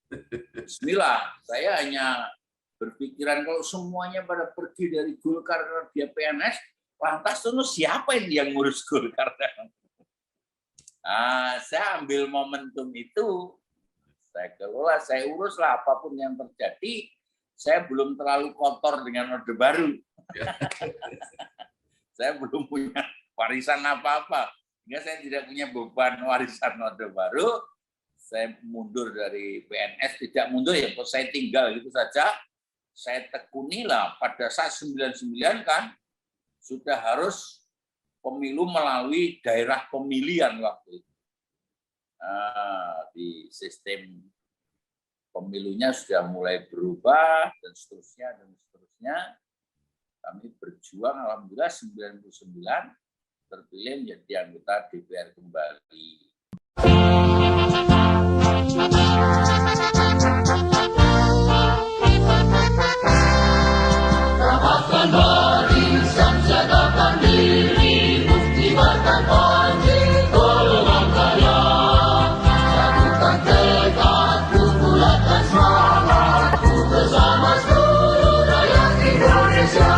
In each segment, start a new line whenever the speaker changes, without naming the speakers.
Bismillah, saya hanya berpikiran kalau semuanya pada pergi dari Golkar karena dia PNS, lantas terus siapa yang ngurus Golkar? Saya ambil momentum itu, saya kelola, saya uruslah apapun yang terjadi. Saya belum terlalu kotor dengan Orde Baru. Saya belum punya warisan apa-apa. Sehingga saya tidak punya beban warisan Orde Baru. Saya mundur dari PNS, tidak mundur ya, saya tinggal gitu saja. Saya tekunilah pada saat 99 kan sudah harus pemilu melalui daerah pemilihan waktu itu. Di sistem pemilunya sudah mulai berubah dan seterusnya dan seterusnya. Kami berjuang alhamdulillah 99 terpilih menjadi anggota DPR kembali.
Rapatkan barisan, siagakan diri, buktikan panji, golongan karya. Satukan tekadku, bulatkan semangatku, bersama seluruh rakyat Indonesia.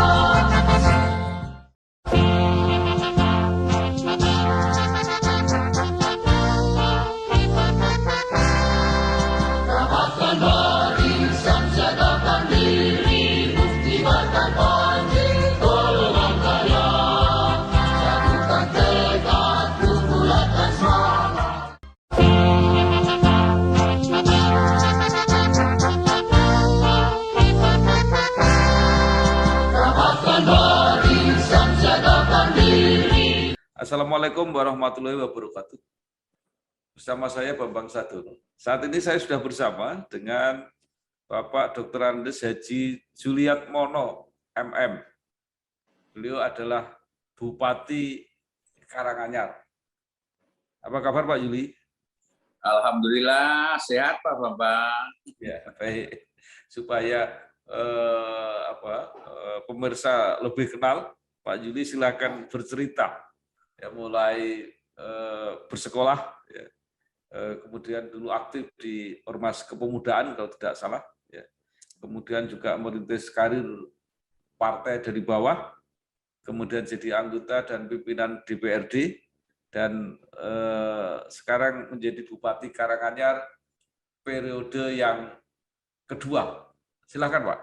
Rapatkan barisan, siagakan diri, buktikan panji, golongan karya. Satukan tekadku, bulatkan semangat. Rapatkan barisan, siagakan diri.
Assalamualaikum warahmatullahi wabarakatuh. Bersama saya Bambang Sadono. Saat ini saya sudah bersama dengan Bapak Dr. Andes Haji Juliatmono, MM. Beliau adalah Bupati Karanganyar. Apa kabar Pak Juli?
Alhamdulillah sehat Pak Bambang.
Ya, baik. Supaya pemirsa lebih kenal, Pak Juli silakan bercerita. Ya, mulai bersekolah, ya. Kemudian dulu aktif di Ormas Kepemudaan kalau tidak salah, ya. Kemudian juga merintis karir partai dari bawah, kemudian jadi anggota dan pimpinan DPRD, dan sekarang menjadi Bupati Karanganyar periode yang kedua. Silakan Pak.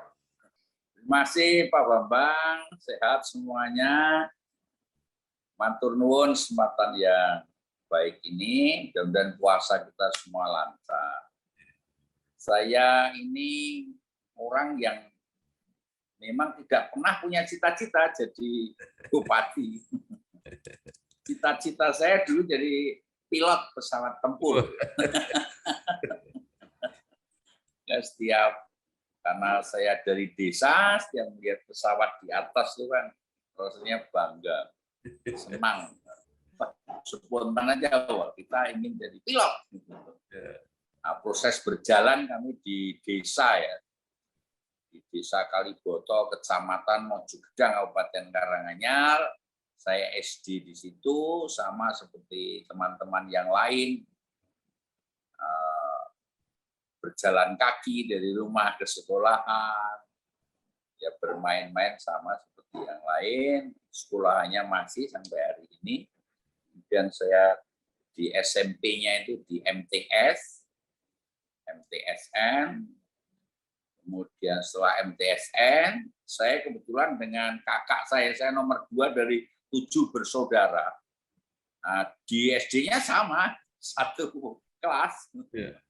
Terima kasih Pak Bambang, sehat semuanya. Matur nuwun kesempatan yang baik ini, mudah-mudahan puasa kita semua lancar. Saya ini orang yang memang tidak pernah punya cita-cita jadi bupati. Cita-cita saya dulu jadi pilot pesawat tempur. Ya, karena saya dari desa, setiap melihat pesawat di atas itu kan rasanya bangga, senang. Spontan aja, wah, kita ingin jadi pilot. Nah, proses berjalan kami di desa ya, di desa Kaliboto, Kecamatan Mojogedang, Kabupaten Karanganyar. Saya SD di situ, sama seperti teman-teman yang lain. Berjalan kaki dari rumah ke sekolahan, ya bermain-main sama seperti yang lain. Sekolahannya masih sampai hari ini. Kemudian saya di SMP-nya itu di MTS, MTSN. Kemudian setelah MTSN, saya kebetulan dengan kakak saya nomor 2 dari 7 bersaudara. Nah, di SD-nya sama, satu kelas. Yeah.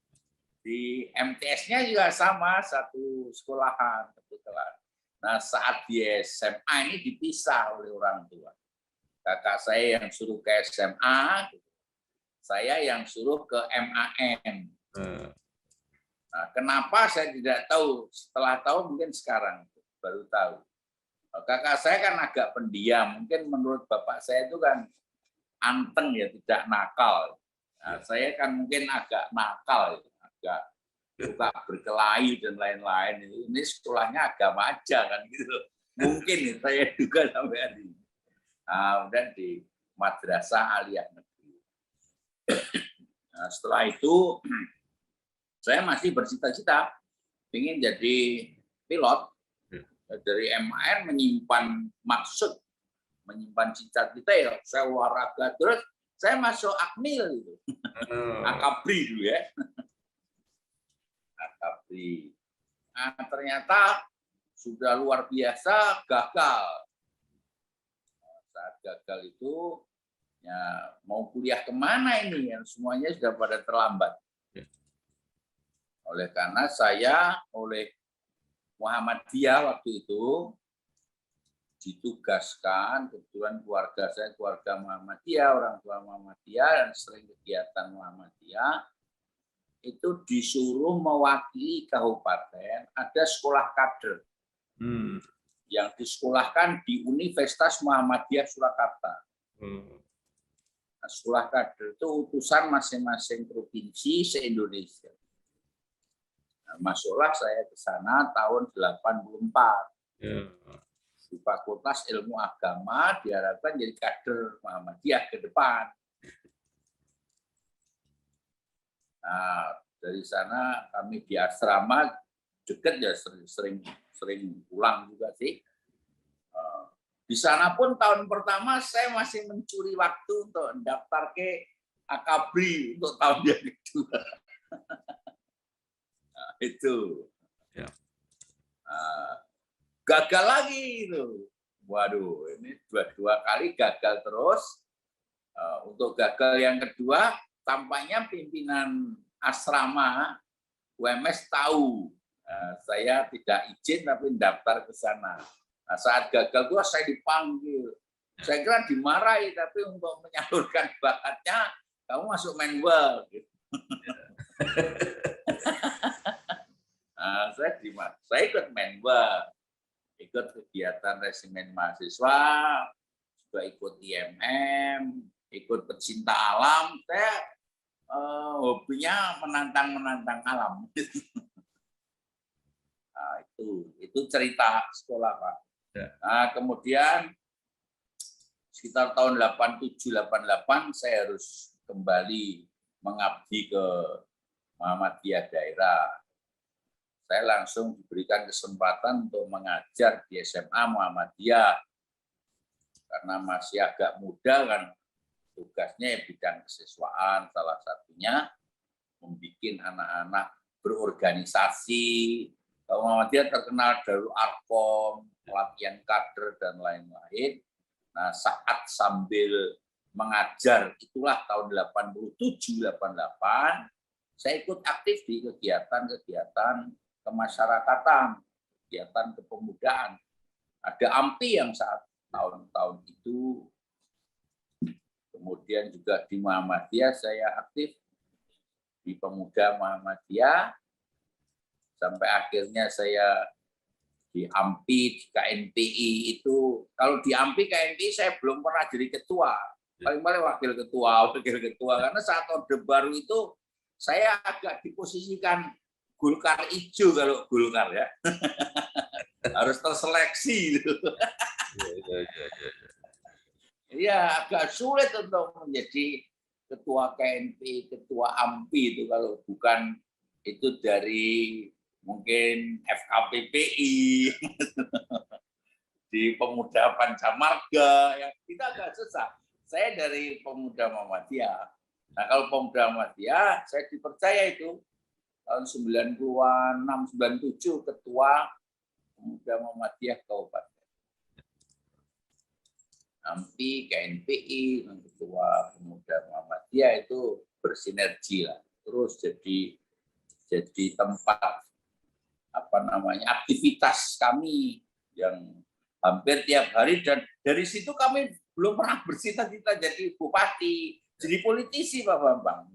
Di MTS-nya juga sama, satu sekolahan, satu kelas. Nah, saat di SMA ini dipisah oleh orang tua. Kakak saya yang suruh ke SMA, saya yang suruh ke MAN. Nah, kenapa saya tidak tahu? Setelah tahu mungkin sekarang baru tahu. Kakak saya kan agak pendiam, mungkin menurut bapak saya itu kan anteng ya, tidak nakal. Nah, saya kan mungkin agak nakal, agak suka berkelahi dan lain-lain. Ini sekolahnya agama aja kan gitu. Mungkin saya juga sampai hari ini. Kemudian di Madrasah Aliyah Negeri. Nah, setelah itu saya masih bercita-cita ingin jadi pilot. Dari MAN menyimpan maksud, menyimpan cita-cita ya, saya olahraga terus, saya masuk Akmil gitu. Akabri dulu ya. Akabri. Nah, ternyata sudah luar biasa gagal. Saat gagal itu ya mau kuliah kemana ini, yang semuanya sudah pada terlambat. Oleh karena saya oleh Muhammadiyah waktu itu ditugaskan, kebetulan keluarga saya keluarga Muhammadiyah, orang tua Muhammadiyah dan sering kegiatan Muhammadiyah, itu disuruh mewakili kabupaten, ada sekolah kader yang disekolahkan di Universitas Muhammadiyah Surakarta. Nah, sekolah kader itu utusan masing-masing provinsi se-Indonesia. Nah, masuklah saya ke sana tahun 84. Di Fakultas Ilmu Agama diharapkan jadi kader Muhammadiyah ke depan. Nah, dari sana kami di asrama dekat ya, sering pulang juga sih. Di sana pun tahun pertama saya masih mencuri waktu untuk daftar ke Akabri untuk tahun yang kedua. Nah, itu.
Ya.
Gagal lagi itu. Waduh, ini dua kali gagal terus. Untuk gagal yang kedua, tampaknya pimpinan asrama UMS tahu saya tidak izin tapi daftar ke sana. Nah, saat gagal itu saya dipanggil. Saya kira dimarahi, tapi untuk menyalurkan bakatnya, kamu masuk Menwel. Gitu. Nah, saya ikut Menwel, ikut kegiatan resimen mahasiswa, juga ikut IMM, ikut pecinta alam. Saya hobinya menantang alam. Nah, itu cerita sekolah, Pak. Nah, kemudian sekitar tahun 87-88 saya harus kembali mengabdi ke Muhammadiyah daerah. Saya langsung diberikan kesempatan untuk mengajar di SMA Muhammadiyah. Karena masih agak muda kan, tugasnya bidang kesiswaan, salah satunya membuat anak-anak berorganisasi. Muhammadiyah terkenal dari Arkom, pelatihan kader, dan lain-lain. Nah, saat sambil mengajar, itulah tahun 87-88, saya ikut aktif di kegiatan-kegiatan kemasyarakatan, kegiatan kepemudaan. Ada AMPI yang saat tahun-tahun itu, kemudian juga di Muhammadiyah saya aktif di Pemuda Muhammadiyah, sampai akhirnya saya di AMPI, di KNPI itu. Kalau di AMPI, KNPI saya belum pernah jadi ketua, paling-paling wakil ketua, karena saat Orde Baru itu saya agak diposisikan Golkar hijau kalau Golkar ya. Harus terseleksi gitu. Iya, agak sulit untuk menjadi ketua KNPI, ketua AMPI itu kalau bukan itu dari mungkin FKPPI, di Pemuda Pancamarga, yang kita agak susah. Saya dari Pemuda Muhammadiyah. Nah, kalau Pemuda Muhammadiyah, saya dipercaya itu tahun 96, 97 ketua Pemuda Muhammadiyah Kabupaten. AMPI, KNPI, ketua Pemuda Muhammadiyah itu bersinergi lah. Terus jadi tempat aktivitas kami yang hampir tiap hari, dan dari situ kami belum pernah bercita-cita jadi bupati, jadi politisi, Pak Bambang.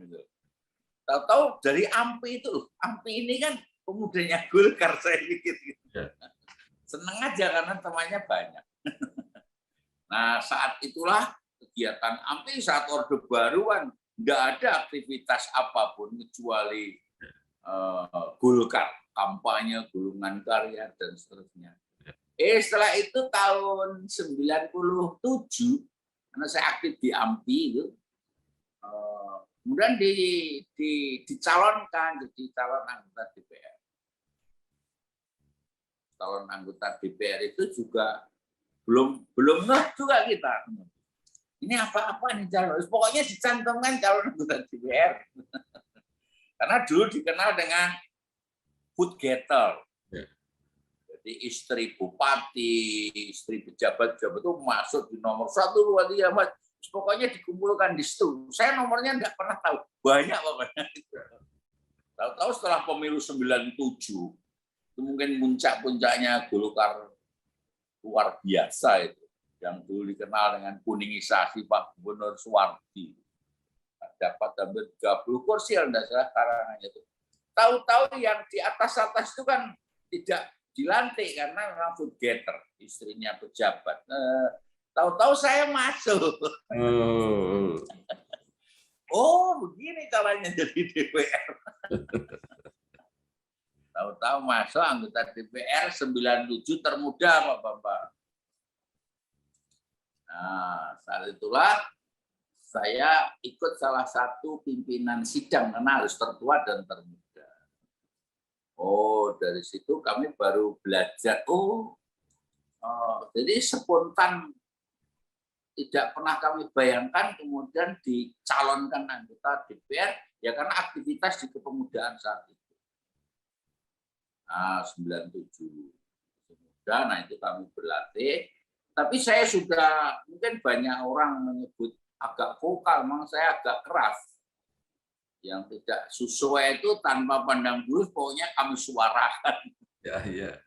Tahu-tahu dari AMPI itu, AMPI ini kan pemudanya Golkar, saya pikir. Seneng aja karena temannya banyak. Nah, saat itulah kegiatan AMPI saat Orde Baru kan nggak ada aktivitas apapun kecuali Golkar, kampanye, gulungan karya, dan seterusnya. Setelah itu tahun 97, karena saya aktif di AMPI itu, Kemudian dicalonkan jadi calon anggota DPR. Calon anggota DPR itu juga belum ngeh juga kita. Ini apa nih calon? Pokoknya dicantumkan calon anggota DPR. Karena dulu dikenal dengan food getter. Jadi istri bupati, istri pejabat-pejabat itu masuk di nomor 1, 2, 3, 4. Pokoknya dikumpulkan di situ. Saya nomornya enggak pernah tahu. Banyak pokoknya. Tahu-tahu setelah pemilu 97, itu mungkin puncak-puncaknya Golkar luar biasa itu. Yang dulu dikenal dengan kuningisasi Pak Gubernur Suwardi. Dapat hampir 30 kursi kalau tidak salah karangannya itu. Tahu-tahu yang di atas-atas itu kan tidak dilantik karena memang food getter, istrinya pejabat. Tahu-tahu saya masuk. Oh, begini caranya jadi DPR. Tahu-tahu masuk anggota DPR 97 termuda Pak Bambang. Nah, saat itulah saya ikut salah satu pimpinan sidang karena harus tertua dan termuda. Oh, dari situ kami baru belajar. Jadi spontan tidak pernah kami bayangkan kemudian dicalonkan anggota DPR ya karena aktivitas di kepemudaan saat itu. 97 muda, nah itu kami berlatih. Tapi saya sudah mungkin banyak orang menyebut agak vokal, memang saya agak keras. Yang tidak sesuai itu tanpa pandang bulu, pokoknya kami suarakan.
Ya, ya.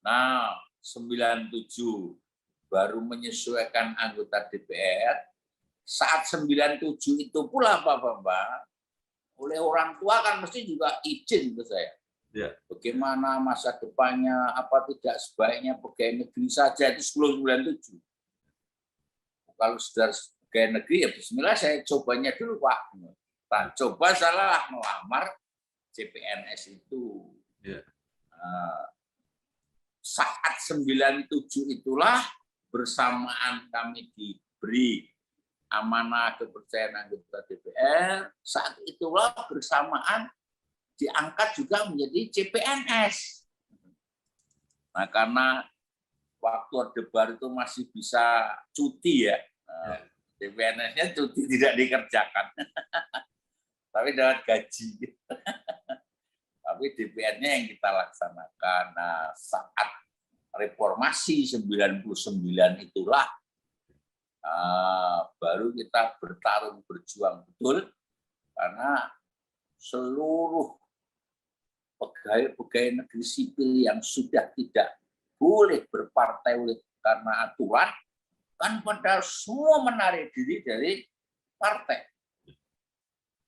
Nah, 97 baru menyesuaikan anggota DPR. Saat 97 itu pula Pak Bambang, oleh orang tua kan mesti juga izin ke saya.
Ya.
Bagaimana masa depannya, apa tidak sebaiknya pegawai negeri saja, itu 1097. Kalau sudah pegawai negeri ya bismillah saya cobanya dulu Pak. Nah, coba salah melamar CPNS itu.
Ya.
Saat 97 itulah bersamaan kami diberi amanah kepercayaan anggota DPR, saat itulah bersamaan diangkat juga menjadi CPNS. Nah, karena waktu Orde Baru itu masih bisa cuti ya, CPNS-nya cuti tidak dikerjakan, tapi dapat gaji. Tapi DPR-nya yang kita laksanakan. Nah, saat reformasi 99 itulah baru kita bertarung berjuang betul karena seluruh pegawai negeri sipil yang sudah tidak boleh berpartai karena aturan kan padahal semua menarik diri dari partai.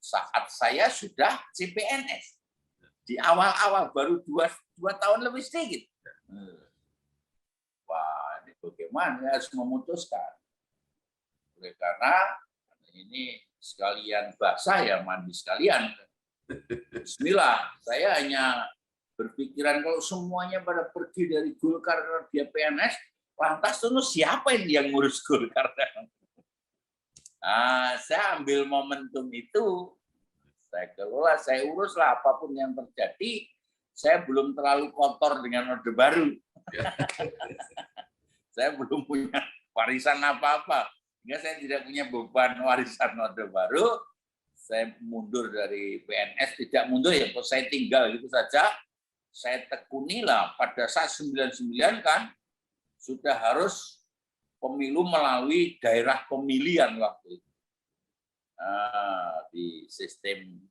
Saat saya sudah CPNS di awal-awal baru 2 tahun lebih sedikit. Wah, ini bagaimana harus memutuskan? Karena ini sekalian basah ya mandi sekalian. Bismillah, saya hanya berpikiran kalau semuanya pada pergi dari Golkar karena dia PNS, lantas terus siapa yang ngurus Golkar? Saya ambil momentum itu, saya kelola, saya uruslah apapun yang terjadi. Saya belum terlalu kotor dengan Orde Baru. Saya belum punya warisan apa-apa. Sehingga saya tidak punya beban warisan Orde Baru. Saya mundur dari PNS, tidak mundur ya, saya tinggal gitu saja. Saya tekunilah pada saat 99 kan sudah harus pemilu melalui daerah pemilihan waktu itu. Di sistem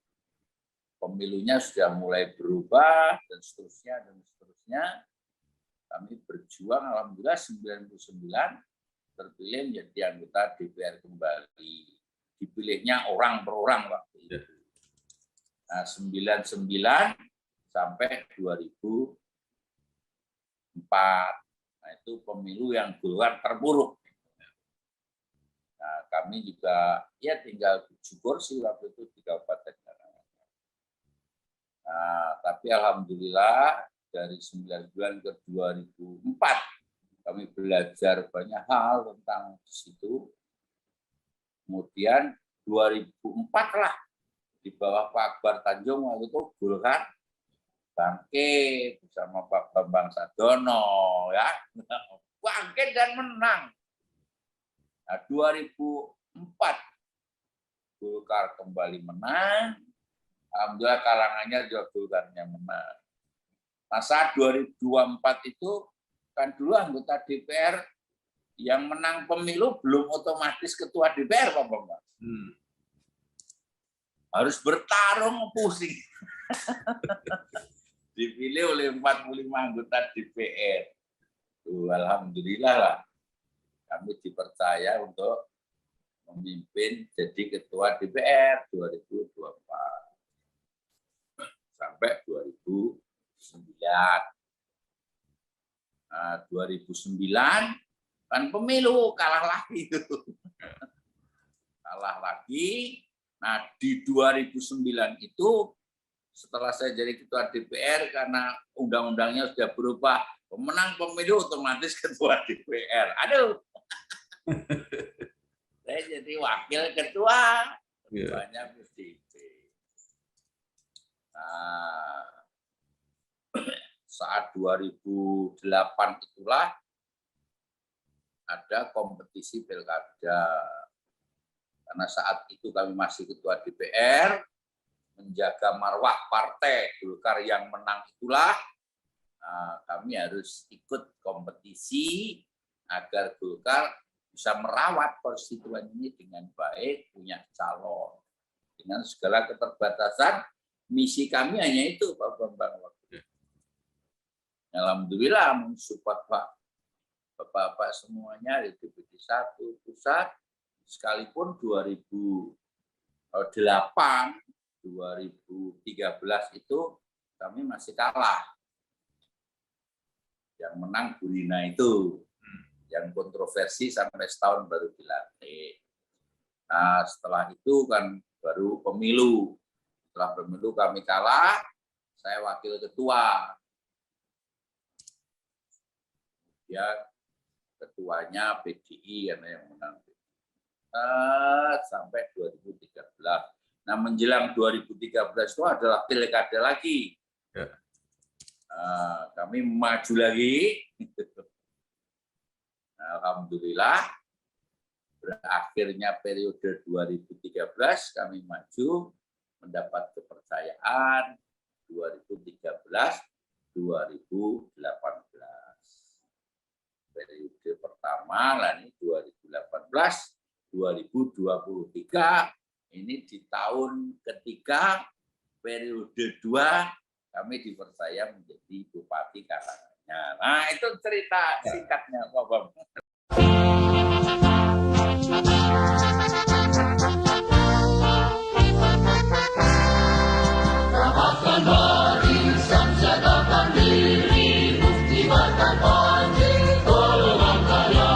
pemilunya sudah mulai berubah dan seterusnya. Kami berjuang alhamdulillah 99 terpilih menjadi anggota DPR kembali. Dipilihnya orang per orang waktu itu. Nah, 99 sampai 2004. Nah, itu pemilu yang Golkar terpuruk. Nah, kami juga ya tinggal 7 kursi waktu itu di Kabupaten Karanganyar. Nah, tapi alhamdulillah dari 99 ke 2004 kami belajar banyak hal tentang situ. Kemudian 2004 lah di bawah Pak Akbar Tanjung waktu itu Golkar bangkit bersama Pak Bambang Sadono, ya, bangkit dan menang. Nah, 2004 Golkar kembali menang, alhamdulillah Karanganyar juga Golkarnya menang. Nah, saat 2024 itu kan dulu anggota DPR yang menang pemilu belum otomatis ketua DPR, Pak Bambang. Harus bertarung, pusing. Dipilih oleh 45 anggota DPR. Alhamdulillah lah, kami dipercaya untuk memimpin jadi ketua DPR 2024 sampai 2009. Nah, 2009 kan pemilu kalah lagi. Kalah lagi. Nah, di 2009 itu setelah saya jadi ketua DPR, karena undang-undangnya sudah berubah, pemenang pemilu otomatis ketua DPR. Aduh, saya jadi wakil ketua, ketuanya PDIP. Nah, saat 2008 itulah ada kompetisi pilkada. Karena saat itu kami masih ketua DPR, menjaga marwah partai Golkar yang menang itulah, kami harus ikut kompetisi agar Golkar bisa merawat konstituen ini dengan baik, punya calon. Dengan segala keterbatasan, misi kami hanya itu, Pak Bambang. Alhamdulillah mensupport Bapak-bapak semuanya di DPD 1 pusat, sekalipun 2008, 2013 itu kami masih kalah. Yang menang Bu Rina itu, yang kontroversi sampai setahun baru dilantik. Nah, setelah itu kan baru pemilu. Setelah pemilu kami kalah, saya wakil ketua. Ya, ketuanya PDI karena yang menang. Sampai 2013. Nah, menjelang 2013 itu adalah pilkada lagi. Ya. Kami maju lagi. Alhamdulillah, berakhirnya periode 2013 kami maju, mendapat kepercayaan 2013-2018. Periode pertama, lah ini 2018-2023, ini di tahun ketiga, periode 2, kami dipercaya menjadi Bupati Karanganyar. Nah, itu cerita singkatnya, Pak Bambang.
Rapatkan barisan, siagakan diri, bukti batang panji, golongan karya.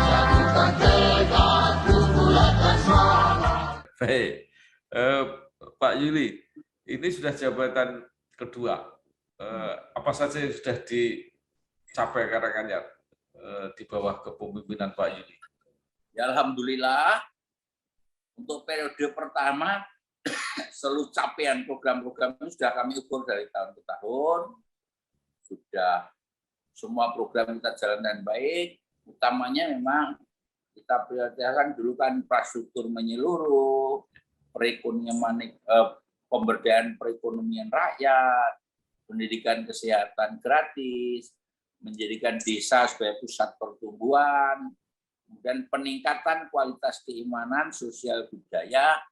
Satukan tekad, kumpulkan semangat.
Baik, Pak Yuli, ini sudah jabatan kedua. Apa saja yang sudah dicapai Karanganyar di bawah kepemimpinan Pak Yuli?
Ya, alhamdulillah, untuk periode pertama, seluruh capaian program-program itu sudah kami ukur dari tahun ke tahun. Sudah semua program kita jalan dengan baik. Utamanya memang kita prioritaskan dulu kan infrastruktur menyeluruh, perekonomian, pemberdayaan perekonomian rakyat, pendidikan kesehatan gratis, menjadikan desa sebagai pusat pertumbuhan, kemudian peningkatan kualitas keimanan, sosial budaya,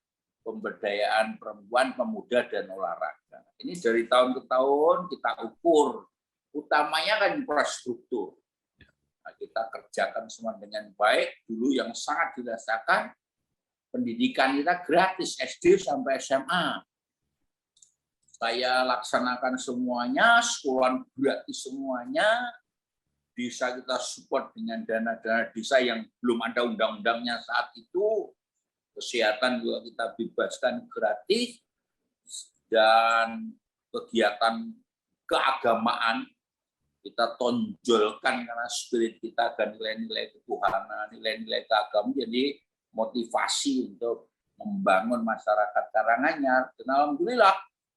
pemberdayaan perempuan, pemuda, dan olahraga. Ini dari tahun ke tahun kita ukur, utamanya kan infrastruktur. Nah, kita kerjakan semua dengan baik. Dulu yang sangat dirasakan, pendidikan kita gratis SD sampai SMA. Saya laksanakan semuanya, sekolah gratis semuanya, desa kita support dengan dana-dana desa yang belum ada undang-undangnya saat itu. Kesehatan juga kita bebaskan gratis, dan kegiatan keagamaan kita tonjolkan karena spirit kita dan nilai-nilai ketuhanan, nilai-nilai keagamaan jadi motivasi untuk membangun masyarakat Karanganyar. Dan alhamdulillah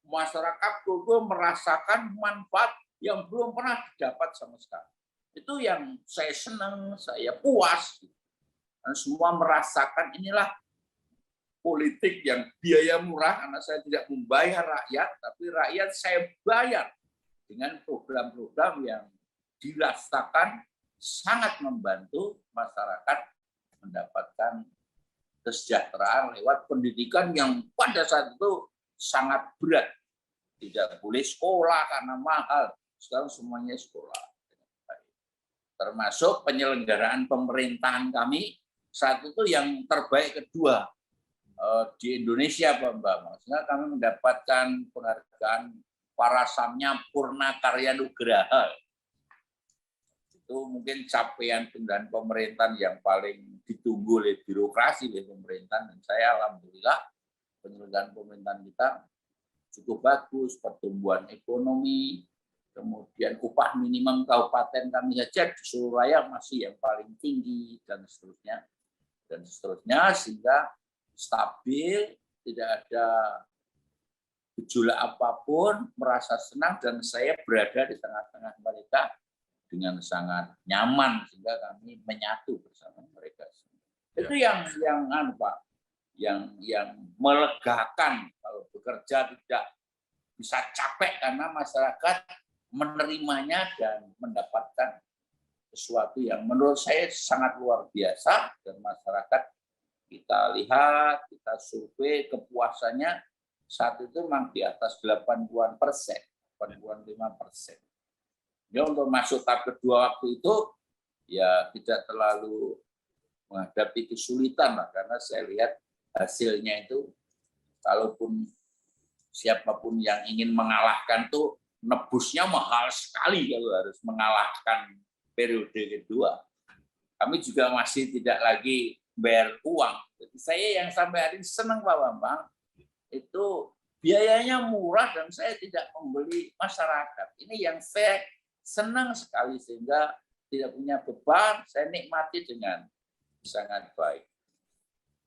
masyarakat itu merasakan manfaat yang belum pernah didapat sama sekali. Itu yang saya senang, saya puas. Dan semua merasakan inilah politik yang biaya murah karena saya tidak membayar rakyat, tapi rakyat saya bayar dengan program-program yang dirasakan sangat membantu masyarakat mendapatkan kesejahteraan lewat pendidikan yang pada saat itu sangat berat. Tidak boleh sekolah karena mahal. Sekarang semuanya sekolah. Termasuk penyelenggaraan pemerintahan kami saat itu yang terbaik kedua di Indonesia, Pak Mbak. Maksudnya kami mendapatkan penghargaan Parasamnya Purna Karya Nugraha. Itu mungkin capaian penyelenggaraan pemerintahan yang paling ditunggu oleh birokrasi oleh pemerintahan. Dan saya alhamdulillah penyelenggaraan pemerintahan kita cukup bagus, pertumbuhan ekonomi, kemudian upah minimum kabupaten kami saja di Surabaya masih yang paling tinggi, dan seterusnya, sehingga stabil, tidak ada gejolak apapun, merasa senang, dan saya berada di tengah-tengah mereka dengan sangat nyaman, sehingga kami menyatu bersama mereka. Itu yang Pak, yang melegakan. Kalau bekerja tidak bisa capek karena masyarakat menerimanya dan mendapatkan sesuatu yang menurut saya sangat luar biasa, dan masyarakat kita lihat, kita survei kepuasannya saat itu memang di atas 80%, 85%. Ya, untuk masuk tahap kedua waktu itu ya tidak terlalu menghadapi kesulitan lah, karena saya lihat hasilnya itu, kalaupun siapapun yang ingin mengalahkan tuh nebusnya mahal sekali kalau harus mengalahkan periode kedua. Kami juga masih tidak lagi bayar uang. Jadi saya yang sampai hari ini senang Pak Bambang, itu biayanya murah dan saya tidak membeli masyarakat. Ini yang saya senang sekali, sehingga tidak punya beban, saya nikmati dengan sangat baik.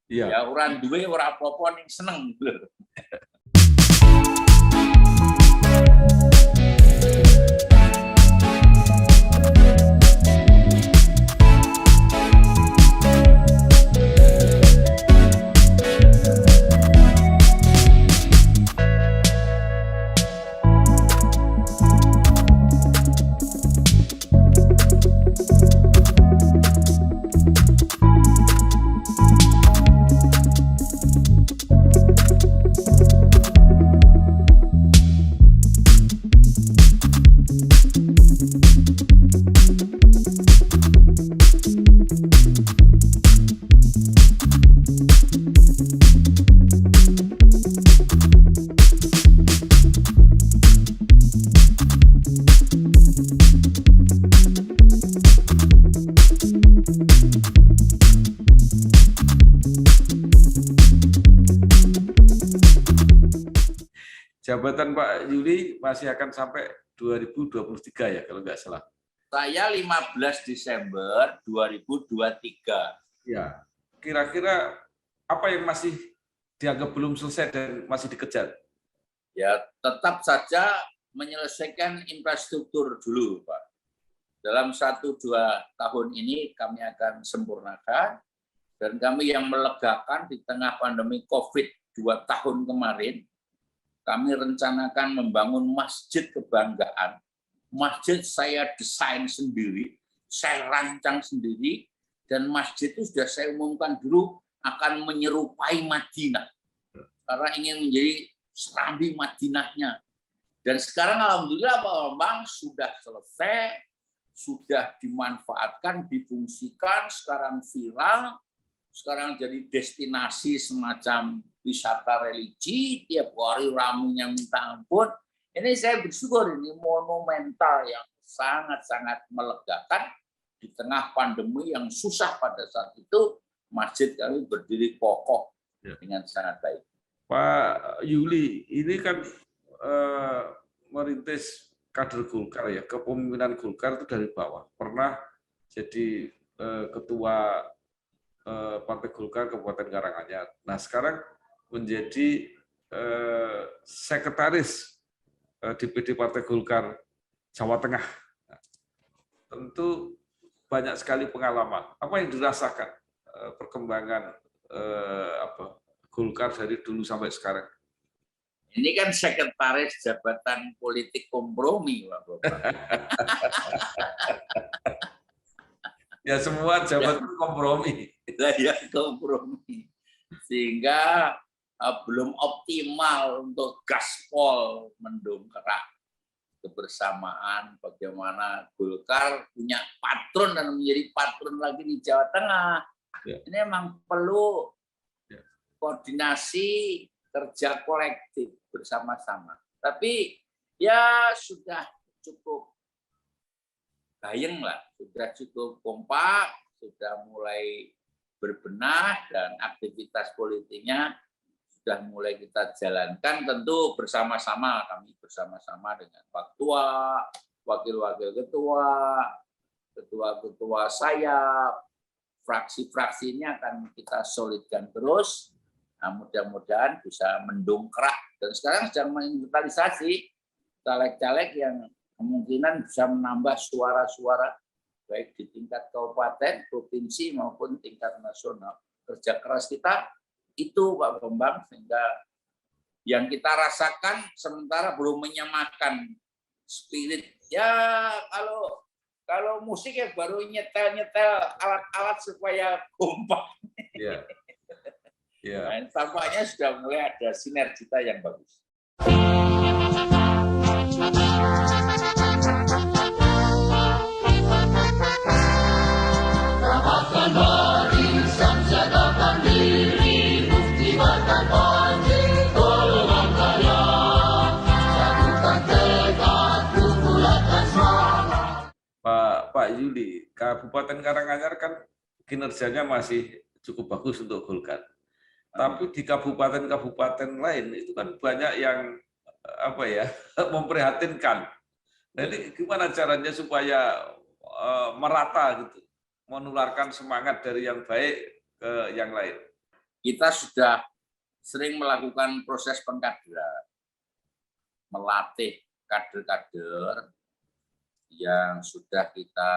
Iya.
Ya orang duwe ora apa-apa ning seneng.
Jabatan Pak Yuli masih akan sampai 2023 ya kalau nggak salah.
Saya 15 Desember 2023.
Ya, kira-kira apa yang masih dianggap belum selesai dan masih dikejar?
Ya, tetap saja menyelesaikan infrastruktur dulu, Pak. Dalam 1-2 tahun ini kami akan sempurnakan, dan kami yang melegakan di tengah pandemi COVID 2 tahun kemarin, kami rencanakan membangun masjid kebanggaan. Masjid saya desain sendiri, saya rancang sendiri, dan masjid itu sudah saya umumkan dulu akan menyerupai Madinah. Karena ingin menjadi serambi Madinahnya. Dan sekarang alhamdulillah Pak Bambang sudah selesai, sudah dimanfaatkan, difungsikan, sekarang viral, sekarang jadi destinasi semacam wisata religi, tiap hari ramainya minta ampun. Ini saya bersyukur, ini monumental yang sangat-sangat melegakan di tengah pandemi yang susah pada saat itu. Masjid kami berdiri kokoh dengan sangat baik.
Pak Yuli, ini kan merintis kader Golkar ya, kepemimpinan Golkar itu dari bawah. Pernah jadi ketua Partai Golkar Kabupaten Karanganyar. Nah, sekarang menjadi sekretaris DPD Partai Golkar Jawa Tengah. Nah, tentu banyak sekali pengalaman. Apa yang dirasakan perkembangan Golkar dari dulu sampai sekarang?
Ini kan sekretaris jabatan politik kompromi, Pak Bapak.
Ya semua jabatan kompromi.
Ya kompromi. Sehingga belum optimal untuk gaspol mendongkrak kebersamaan, bagaimana Golkar punya patron dan menjadi patron lagi di Jawa Tengah.
Ya.
Ini memang perlu koordinasi kerja kolektif bersama-sama. Tapi ya sudah cukup bayang lah, sudah cukup kompak, sudah mulai berbenah dan aktivitas politiknya sudah mulai kita jalankan tentu bersama-sama, kami bersama-sama dengan Pak Ketua, Wakil-Wakil Ketua, Ketua-Ketua saya, fraksi-fraksi ini akan kita solidkan terus. Nah, mudah-mudahan bisa mendongkrak. Dan sekarang sedang menginventarisasi caleg-caleg yang kemungkinan bisa menambah suara-suara baik di tingkat kabupaten, provinsi maupun tingkat nasional. Kerja keras kita itu Pak Bambang, sehingga yang kita rasakan sementara belum menyamakan spirit. Ya kalau musik ya baru nyetel alat-alat supaya kompak.
Ya. Ya.
Nah, tampaknya sudah mulai ada sinergita yang bagus.
Rapatkan barisan, siagakan diri, buktikan panji golongan karya. Satukan tekad, bulatkan semangat.
Pak Yuli, Kabupaten Karanganyar kan kinerjanya masih cukup bagus untuk Golkar. Tapi di kabupaten-kabupaten lain itu kan banyak yang memprihatinkan. Nah, ini gimana caranya supaya merata gitu, menularkan semangat dari yang baik ke yang lain?
Kita sudah sering melakukan proses pengkaderan, melatih kader-kader yang sudah kita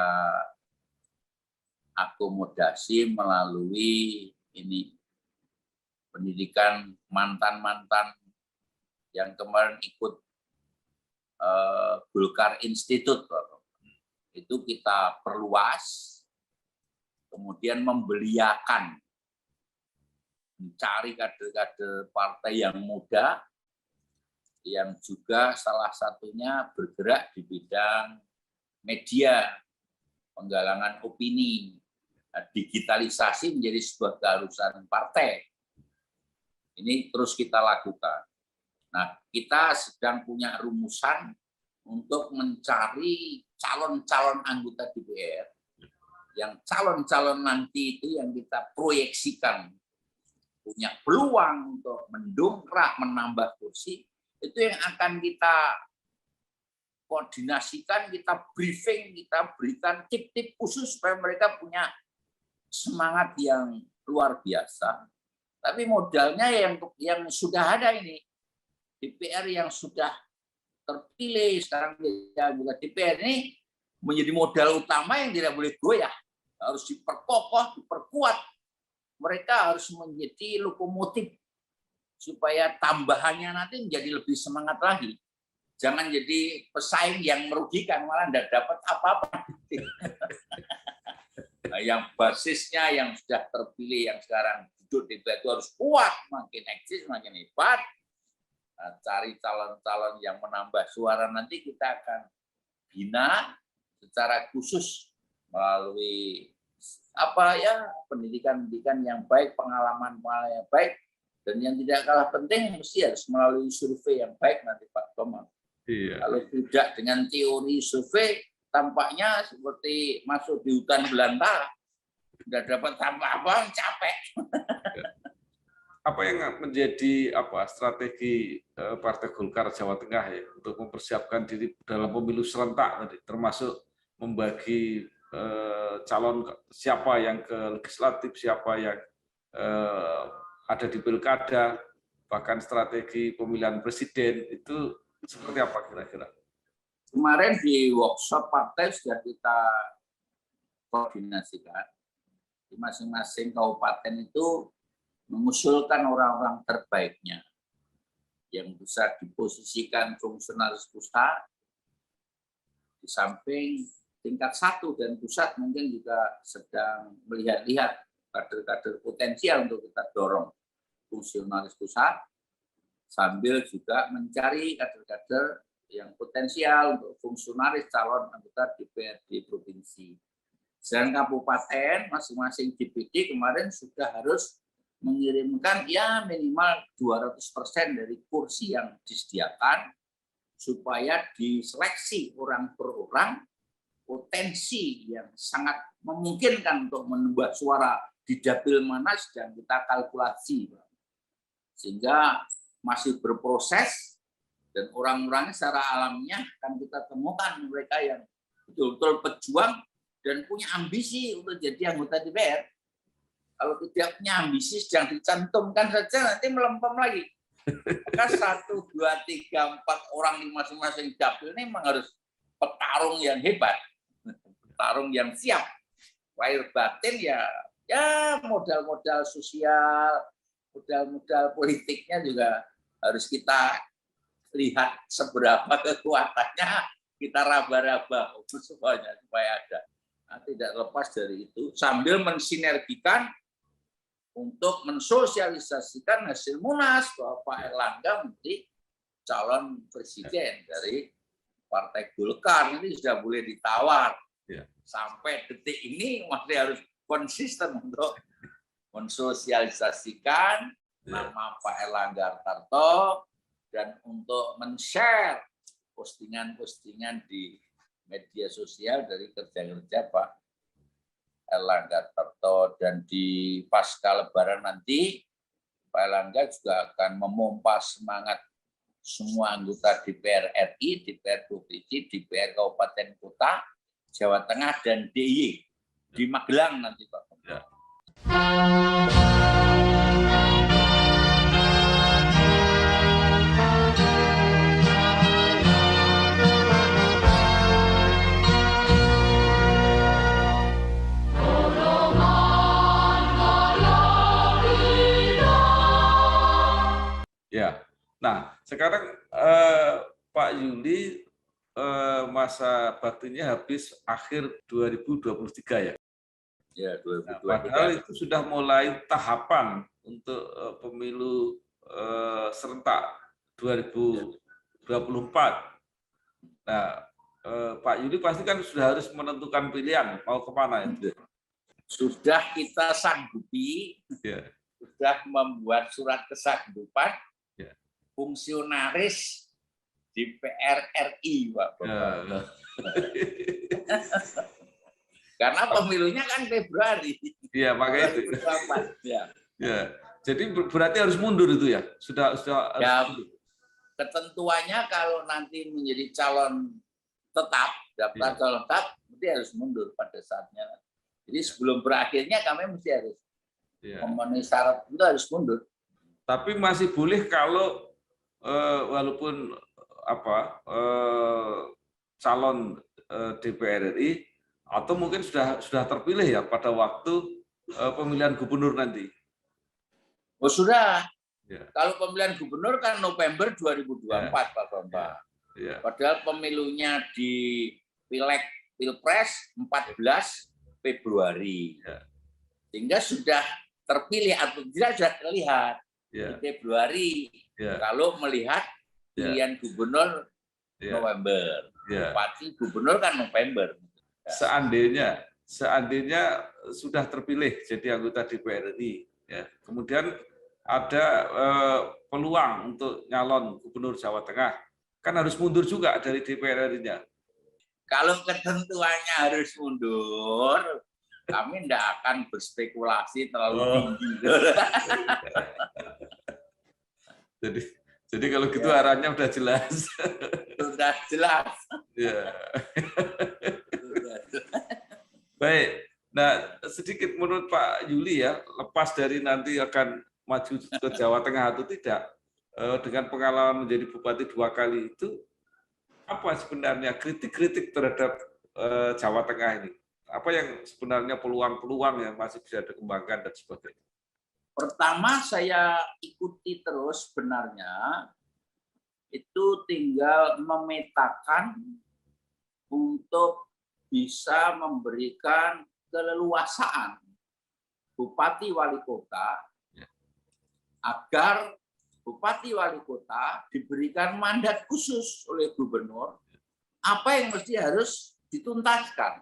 akomodasi melalui ini pendidikan mantan-mantan yang kemarin ikut Golkar Institute. Itu kita perluas, kemudian membeliakan, mencari kader-kader partai yang muda, yang juga salah satunya bergerak di bidang media, penggalangan opini, digitalisasi menjadi sebuah keharusan partai. Ini terus kita lakukan. Nah, kita sedang punya rumusan untuk mencari calon-calon anggota DPR, yang calon-calon nanti itu yang kita proyeksikan punya peluang untuk mendongkrak, menambah kursi, itu yang akan kita koordinasikan, kita briefing, kita berikan tip-tip khusus supaya mereka punya semangat yang luar biasa. Tapi modalnya yang sudah ada ini, DPR yang sudah terpilih sekarang anggota DPR ini menjadi modal utama yang tidak boleh goyah, harus diperkokoh, diperkuat. Mereka harus menjadi lokomotif supaya tambahannya nanti menjadi lebih semangat lagi. Jangan jadi pesaing yang merugikan, malah tidak dapat apa-apa. Nah, yang basisnya yang sudah terpilih, yang sekarang duduk di DPR itu harus kuat, makin eksis, makin hebat. Nah, cari calon-calon yang menambah suara, nanti kita akan bina secara khusus melalui pendidikan-pendidikan yang baik, pengalaman yang baik, dan yang tidak kalah penting mesti harus melalui survei yang baik nanti Pak Tomang.
Iya.
Kalau tidak dengan teori survei, tampaknya seperti masuk di hutan belantara, nggak dapat apa-apa, capek.
Apa yang menjadi strategi Partai Golkar Jawa Tengah ya untuk mempersiapkan diri dalam pemilu serentak tadi, termasuk membagi calon siapa yang ke legislatif, siapa yang ada di pilkada, bahkan strategi pemilihan presiden itu seperti apa kira-kira?
Kemarin di workshop partai sudah kita koordinasikan di masing-masing kabupaten itu mengusulkan orang-orang terbaiknya yang bisa diposisikan fungsionaris pusat, di samping tingkat 1 dan pusat mungkin juga sedang melihat-lihat kader-kader potensial untuk kita dorong fungsionaris pusat, sambil juga mencari kader-kader yang potensial untuk fungsionaris calon anggota DPRD provinsi. Dan kabupaten masing-masing DPD kemarin sudah harus mengirimkan ya minimal 200% dari kursi yang disediakan supaya diseleksi orang per orang potensi yang sangat memungkinkan untuk menambah suara di dapil mana sedang kita kalkulasi. Sehingga masih berproses dan orang-orangnya secara alamiah akan kita temukan mereka yang betul-betul pejuang dan punya ambisi untuk jadi anggota DPR. Kalau tidak punya ambisi sedang dicantumkan saja nanti melempem lagi. Maka 1, 2, 3, 4 orang di masing-masing dapil ini memang harus petarung yang hebat, petarung yang siap. Lahir batin ya modal-modal sosial, modal-modal politiknya juga harus kita lihat seberapa kekuatannya, kita raba-raba semuanya supaya ada. Nah, tidak lepas dari itu sambil mensinergikan untuk mensosialisasikan hasil Munas bahwa Pak Erlangga menjadi calon presiden dari Partai Golkar. Ini sudah boleh ditawar. Sampai detik ini masih harus konsisten untuk mensosialisasikan nama Pak Erlangga Hartarto dan untuk men-share postingan-postingan di media sosial dari kerja-kerja Pak Erlangga Hartarto. Dan di pasca Lebaran nanti Pak Erlangga juga akan memompa semangat semua anggota DPR RI, DPR Provinsi, DPR Kabupaten Kota, Jawa Tengah, dan DIY di Magelang nanti Pak. Ya.
Ya, nah sekarang Pak Yuli masa baktinya habis akhir 2023 ya.
Ya, 2023.
Nah, padahal itu sudah mulai tahapan untuk pemilu serentak 2024. Nah, Pak Yuli pasti kan sudah harus menentukan pilihan mau kemana itu.
Sudah kita sanggupi, sudah membuat surat kesanggupan fungsionaris DPR RI, Pak. Karena pemilunya kan Februari.
Iya, makanya itu. Ya. Jadi berarti harus mundur itu ya? Sudah
ya,
mundur.
Ketentuannya kalau nanti menjadi calon tetap, daftar calon tetap, mesti harus mundur pada saatnya. Jadi sebelum berakhirnya kami mesti harus memenuhi syarat itu harus mundur.
Tapi masih boleh kalau walaupun calon DPR RI atau mungkin sudah terpilih ya pada waktu pemilihan gubernur nanti.
Oh sudah.
Ya.
Kalau pemilihan gubernur kan November 2024 Pak Bambang.
Ya.
Padahal pemilunya di Pileg Pilpres 14 Februari.
Ya.
Sehingga sudah terpilih atau tidak sudah terlihat di Februari. Kalau melihat pilihan gubernur November, bupati gubernur kan November.
Seandainya sudah terpilih jadi anggota DPR RI, kemudian ada peluang untuk nyalon gubernur Jawa Tengah, kan harus mundur juga dari DPR RI-nya.
Kalau ketentuannya harus mundur, kami tidak akan berspekulasi terlalu tinggi.
Jadi kalau gitu arahnya udah jelas.
Sudah jelas.
Ya. Baik. Nah, sedikit menurut Pak Yuli ya, lepas dari nanti akan maju ke Jawa Tengah atau tidak, dengan pengalaman menjadi bupati 2 kali itu, apa sebenarnya kritik-kritik terhadap Jawa Tengah ini? Apa yang sebenarnya peluang-peluang yang masih bisa dikembangkan dan sebagainya?
Pertama saya ikuti terus sebenarnya itu tinggal memetakan untuk bisa memberikan keleluasaan bupati wali kota agar bupati wali kota diberikan mandat khusus oleh gubernur apa yang mesti harus dituntaskan.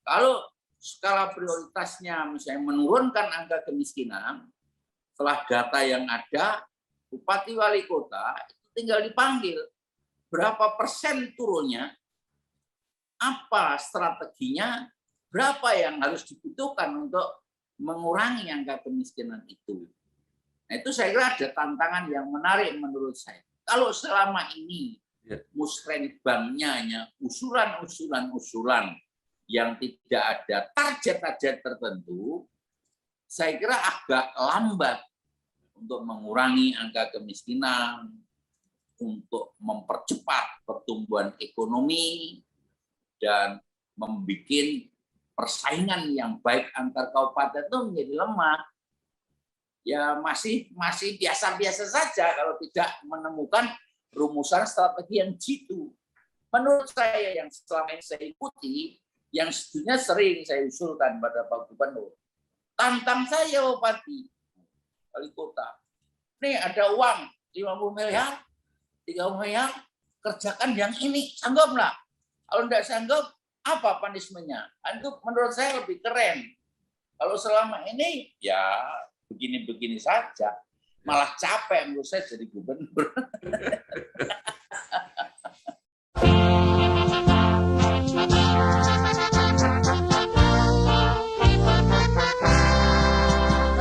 Kalau skala prioritasnya misalnya menurunkan angka kemiskinan, setelah data yang ada, bupati wali kota itu tinggal dipanggil berapa persen turunnya, apa strateginya, berapa yang harus dibutuhkan untuk mengurangi angka kemiskinan itu. Nah, itu saya kira ada tantangan yang menarik menurut saya. Kalau selama ini musrenbangnya hanya usulan-usulan yang tidak ada target-target tertentu, saya kira agak lambat untuk mengurangi angka kemiskinan, untuk mempercepat pertumbuhan ekonomi, dan membuat persaingan yang baik antar kabupaten itu menjadi lemah. Ya masih biasa-biasa saja kalau tidak menemukan rumusan strategi yang jitu. Menurut saya yang selama ini saya ikuti, yang sebetulnya sering saya usulkan pada Pak Gubernur, tantang saya Bupati wali kota. Nih ada uang 50 miliar, 30 miliar, kerjakan yang ini, sanggup nggak? Kalau tidak sanggup, apa punishment-nya? Itu menurut saya lebih keren. Kalau selama ini, ya begini-begini saja. Malah capek menurut saya jadi gubernur.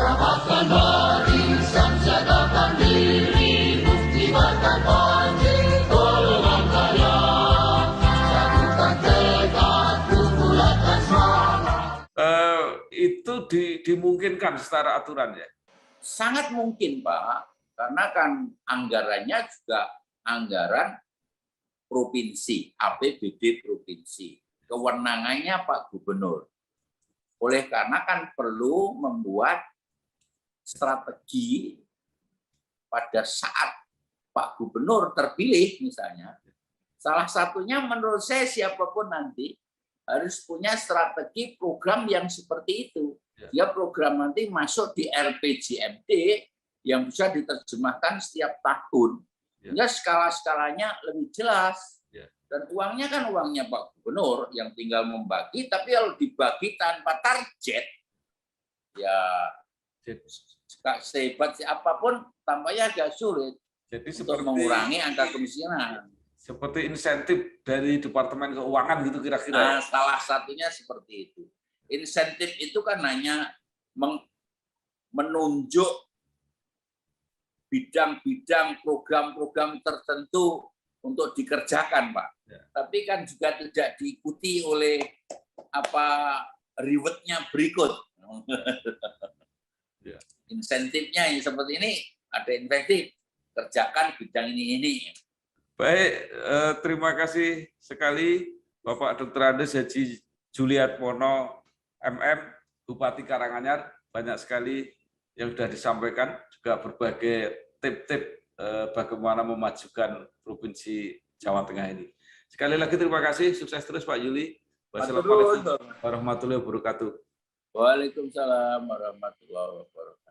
Rapatkan barisan, siagakan diri, bukti berkampanye, golongan karya. Satukan tekad, bulatkan semangat.
Itu dimungkinkan secara aturan ya?
Sangat mungkin Pak, karena kan anggarannya juga anggaran provinsi, APBD provinsi. Kewenangannya Pak Gubernur. Oleh karena kan perlu membuat strategi pada saat Pak Gubernur terpilih misalnya. Salah satunya menurut saya siapapun nanti harus punya strategi program yang seperti itu. Dia program nanti masuk di RPJMD yang bisa diterjemahkan setiap tahun. Sehingga skala-skalanya lebih jelas. Dan uangnya kan uangnya Pak Gubernur yang tinggal membagi, tapi kalau dibagi tanpa target, ya sehebat apapun tampaknya agak sulit.
Jadi
untuk mengurangi angka kemiskinan.
Seperti insentif dari Departemen Keuangan gitu kira-kira.
Nah, salah satunya seperti itu. Insentif itu kan hanya menunjuk bidang-bidang program-program tertentu untuk dikerjakan, Pak. Ya. Tapi kan juga tidak diikuti oleh reward-nya berikut. Ya. Insentifnya yang seperti ini, ada insentif, kerjakan bidang ini.
Baik, terima kasih sekali Bapak Dr. Andes Haji Juliatmono MM, Bupati Karanganyar. Banyak sekali yang sudah disampaikan, juga berbagai tip-tip bagaimana memajukan Provinsi Jawa Tengah ini. Sekali lagi terima kasih, sukses terus Pak Yuli. Wassalamualaikum warahmatullahi wabarakatuh.
Waalaikumsalam warahmatullahi wabarakatuh.